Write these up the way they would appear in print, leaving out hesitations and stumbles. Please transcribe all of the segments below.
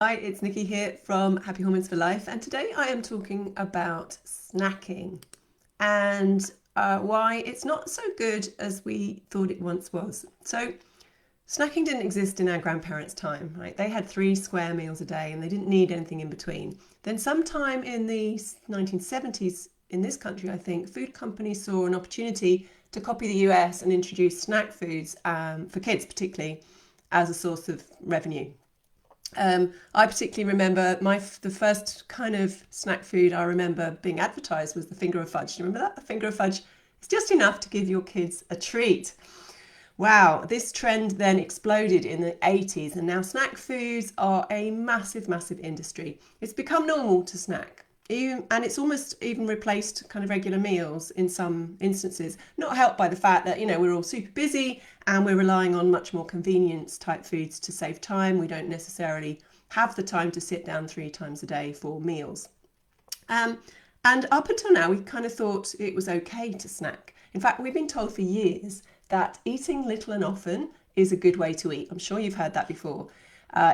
Hi, it's Nikki here from Happy Hormones for Life, and today I am talking about snacking and why it's not so good as we thought it once was. So, snacking didn't exist in our grandparents' time, right? They had 3 square meals a day and they didn't need anything in between. Then, sometime in the 1970s, in this country, I think, food companies saw an opportunity to copy the US and introduce snack foods for kids, particularly as a source of revenue. I particularly remember the first kind of snack food I remember being advertised was the finger of fudge. Do you remember that? The finger of fudge is just enough to give your kids a treat. Wow, this trend then exploded in the 80s, and now snack foods are a massive, massive industry. It's become normal to snack. And it's almost even replaced kind of regular meals in some instances, not helped by the fact that, we're all super busy and we're relying on much more convenience type foods to save time. We don't necessarily have the time to sit down 3 times a day for meals. Um, and up until now, we kind of thought it was okay to snack. In fact, we've been told for years that eating little and often is a good way to eat. I'm sure you've heard that before.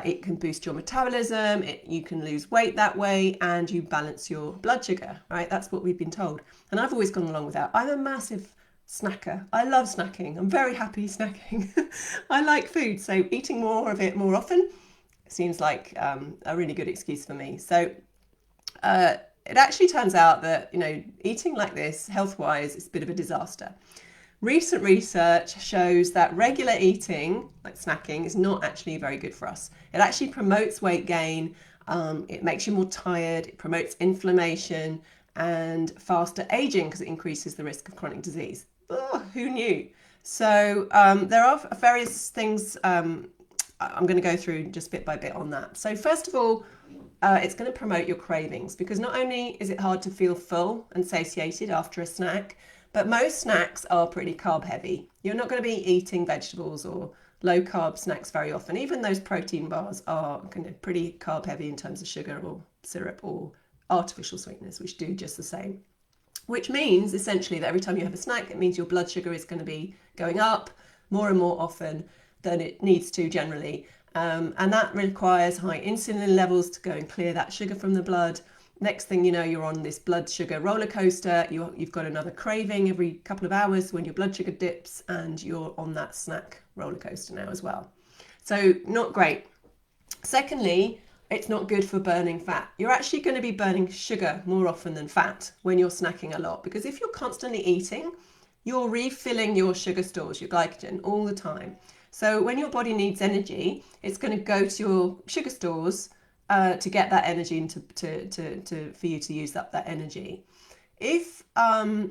It can boost your metabolism, you can lose weight that way, and you balance your blood sugar, right? That's what we've been told. And I've always gone along with that. I'm a massive snacker. I love snacking. I'm very happy snacking. I like food, so eating more of it more often seems like a really good excuse for me. So it actually turns out that, eating like this, health-wise, is a bit of a disaster. Recent research shows that regular eating, like snacking, is not actually very good for us. It actually promotes weight gain, it makes you more tired, it promotes inflammation and faster aging because it increases the risk of chronic disease. Oh, who knew? So there are various things I'm going to go through just bit by bit on that. So first of all, it's going to promote your cravings because not only is it hard to feel full and satiated after a snack, but most snacks are pretty carb heavy. You're not going to be eating vegetables or low carb snacks very often. Even those protein bars are kind of pretty carb heavy in terms of sugar or syrup or artificial sweeteners, which do just the same. Which means essentially that every time you have a snack, it means your blood sugar is going to be going up more and more often than it needs to generally. And that requires high insulin levels to go and clear that sugar from the blood. Next thing you know, you're on this blood sugar roller coaster. You've got another craving every couple of hours when your blood sugar dips, and you're on that snack roller coaster now as well. So not great. Secondly, it's not good for burning fat. You're actually going to be burning sugar more often than fat when you're snacking a lot, because if you're constantly eating, you're refilling your sugar stores, your glycogen, all the time. So when your body needs energy, it's going to go to your sugar stores to get that energy and for you to use up that energy. If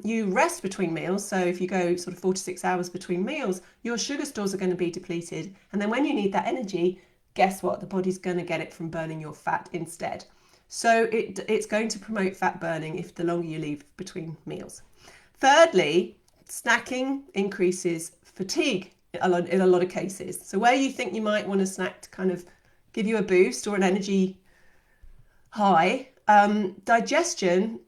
you rest between meals, so if you go sort of 4 to 6 hours between meals, your sugar stores are going to be depleted. And then when you need that energy, guess what? The body's going to get it from burning your fat instead. So it's going to promote fat burning if the longer you leave between meals. Thirdly, snacking increases fatigue in a lot of cases. So where you think you might want a snack to kind of give you a boost or an energy high, digestion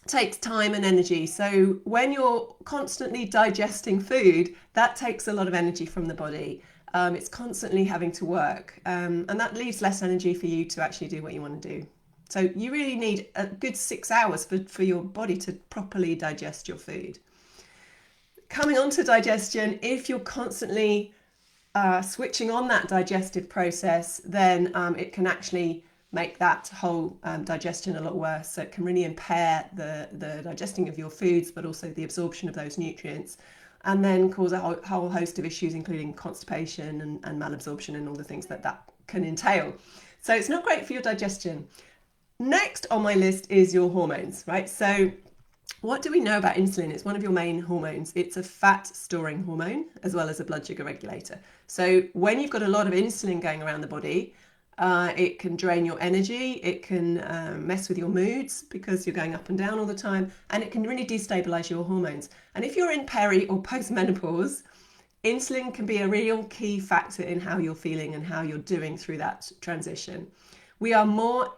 takes time and energy. So when you're constantly digesting food, that takes a lot of energy from the body. It's constantly having to work, and that leaves less energy for you to actually do what you want to do. So you really need a good 6 hours for your body to properly digest your food. Coming on to digestion, if you're constantly switching on that digestive process, then it can actually make that whole digestion a lot worse. So it can really impair the digesting of your foods, but also the absorption of those nutrients, and then cause a whole host of issues, including constipation and malabsorption and all the things that can entail. So it's not great for your digestion. Next on my list is your hormones, right? So what do we know about insulin? It's one of your main hormones. It's a fat storing hormone as well as a blood sugar regulator. So when you've got a lot of insulin going around the body, it can drain your energy, it can mess with your moods because you're going up and down all the time, and it can really destabilize your hormones. And if you're in peri or post-menopause, insulin can be a real key factor in how you're feeling and how you're doing through that transition. We are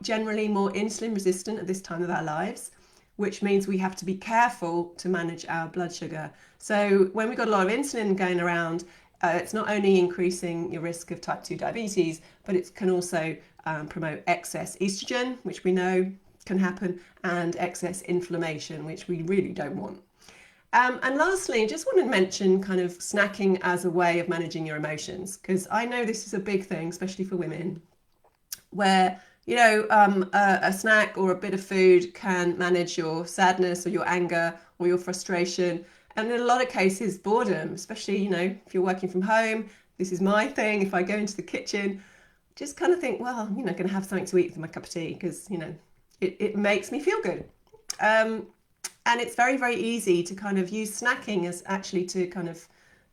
generally more insulin resistant at this time of our lives, which means we have to be careful to manage our blood sugar. So when we've got a lot of insulin going around, it's not only increasing your risk of type 2 diabetes, but it can also promote excess estrogen, which we know can happen, and excess inflammation, which we really don't want. And lastly, I just want to mention kind of snacking as a way of managing your emotions, because I know this is a big thing, especially for women, where a snack or a bit of food can manage your sadness or your anger or your frustration, and in a lot of cases boredom, especially if you're working from home. This is my thing. If I go into the kitchen, just kind of think, well, going to have something to eat with my cup of tea, because it makes me feel good. And it's very, very easy to kind of use snacking as actually to kind of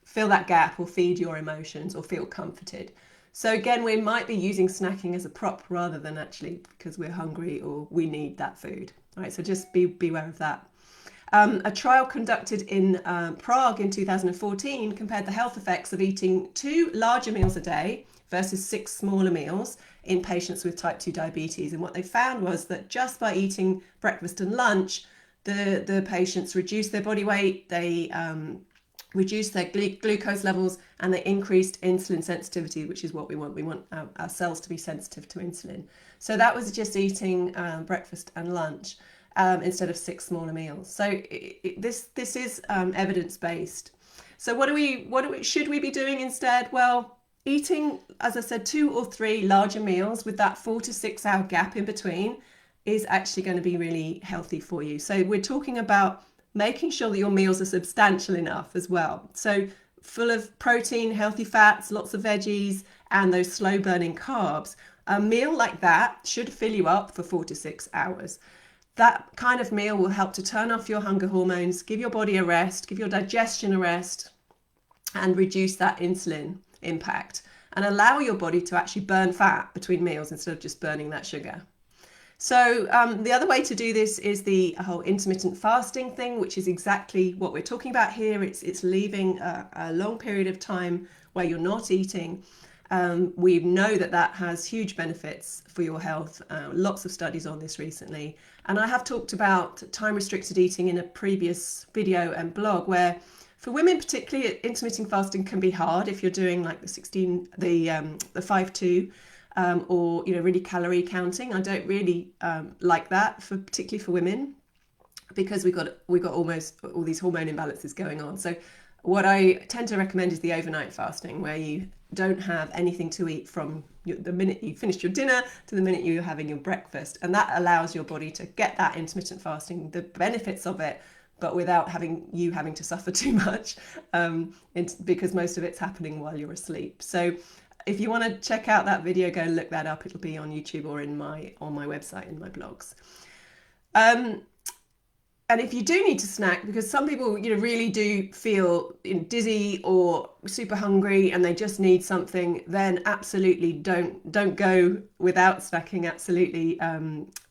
fill that gap or feed your emotions or feel comforted. So again, we might be using snacking as a prop rather than actually because we're hungry or we need that food. All right, so just beware of that. A trial conducted in Prague in 2014 compared the health effects of eating 2 larger meals a day versus 6 smaller meals in patients with type 2 diabetes. And what they found was that just by eating breakfast and lunch, the patients reduced their body weight, they reduced their glucose levels, and they increased insulin sensitivity, which is what we want. We want our cells to be sensitive to insulin. So that was just eating breakfast and lunch instead of 6 smaller meals. So this is evidence-based. So what should we be doing instead? Well, eating, as I said, 2 or 3 larger meals with that 4 to 6 hour gap in between is actually going to be really healthy for you. So we're talking about making sure that your meals are substantial enough as well. So full of protein, healthy fats, lots of veggies, and those slow burning carbs. A meal like that should fill you up for 4 to 6 hours. That kind of meal will help to turn off your hunger hormones, give your body a rest, give your digestion a rest, and reduce that insulin impact, and allow your body to actually burn fat between meals instead of just burning that sugar. So the other way to do this is the whole intermittent fasting thing, which is exactly what we're talking about here. It's leaving a long period of time where you're not eating. We know that has huge benefits for your health. Lots of studies on this recently. And I have talked about time-restricted eating in a previous video and blog, where for women particularly, intermittent fasting can be hard if you're doing like the 5-2. Or really calorie counting. I don't really like that particularly for women, because we've got almost all these hormone imbalances going on. So what I tend to recommend is the overnight fasting, where you don't have anything to eat from the minute you finished your dinner to the minute you're having your breakfast, and that allows your body to get that intermittent fasting, the benefits of it, but without having to suffer too much, because most of it's happening while you're asleep. So if you want to check out that video, go and look that up. It'll be on YouTube or on my website in my blogs. And if you do need to snack, because some people really do feel dizzy or super hungry and they just need something, then absolutely don't go without snacking. Absolutely,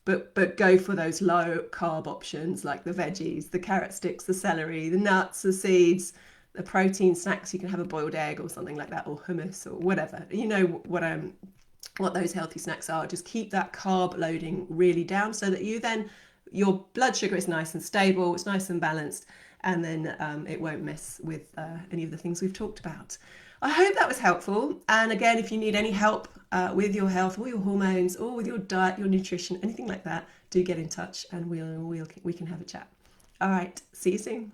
but go for those low carb options like the veggies, the carrot sticks, the celery, the nuts, the seeds. The protein snacks, you can have a boiled egg or something like that, or hummus or whatever. You know what those healthy snacks are. Just keep that carb loading really down so that your blood sugar is nice and stable, it's nice and balanced, and then it won't mess with any of the things we've talked about. I hope that was helpful. And again, if you need any help with your health or your hormones or with your diet, your nutrition, anything like that, do get in touch and we can have a chat. All right, see you soon.